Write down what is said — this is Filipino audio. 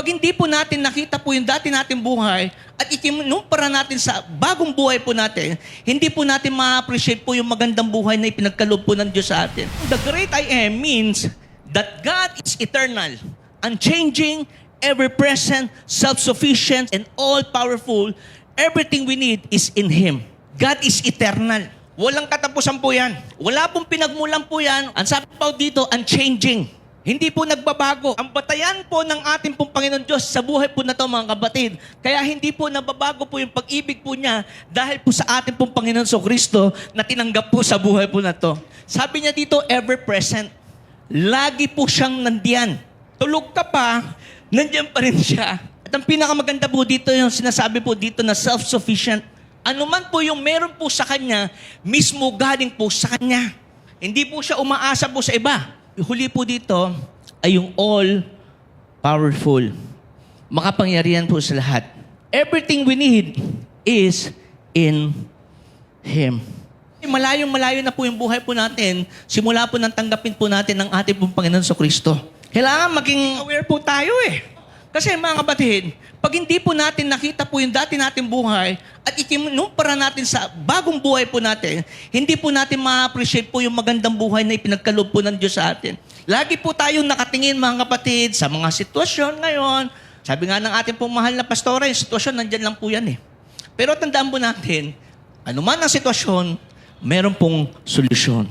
Pag hindi po natin nakita po yung dati nating buhay at ikinumpara natin sa bagong buhay po natin, hindi po natin ma-appreciate po yung magandang buhay na ipinagkaloob po ng Diyos sa atin. The great I am means that God is eternal, unchanging, ever-present, self-sufficient, and all-powerful. Everything we need is in Him. God is eternal. Walang katapusan po yan. Wala pong pinagmulan po yan. Ang sabi po dito, unchanging. Hindi po nagbabago. Ang batayan po ng ating pong Panginoon Diyos sa buhay po na to, mga kapatid. Kaya hindi po nababago po yung pag-ibig po niya dahil po sa ating pong Panginoon Kristo na tinanggap po sa buhay po na to. Sabi niya dito, ever-present. Lagi po siyang nandiyan. Tulog ka pa, nandiyan pa rin siya. At ang pinakamaganda po dito, yung sinasabi po dito na self-sufficient. Ano man po yung meron po sa Kanya, mismo galing po sa Kanya. Hindi po siya umaasa po sa iba. Huli po dito ay yung all-powerful. Makapangyarihan po sa lahat. Everything we need is in Him. Malayong-malayo na po yung buhay po natin, simula po nang tanggapin po natin ng ating pong Panginoon Kristo. Kailangan maging aware po tayo eh. Kasi mga kapatid, pag hindi po natin nakita po yung dati nating buhay at ikinumpara natin sa bagong buhay po natin, hindi po natin ma-appreciate po yung magandang buhay na ipinagkaloob po ng Diyos sa atin. Lagi po tayong nakatingin mga kapatid sa mga sitwasyon ngayon. Sabi nga ng ating pong mahal na pastora, yung sitwasyon nandyan lang po yan eh. Pero tandaan po natin, anuman ang sitwasyon, meron pong solusyon.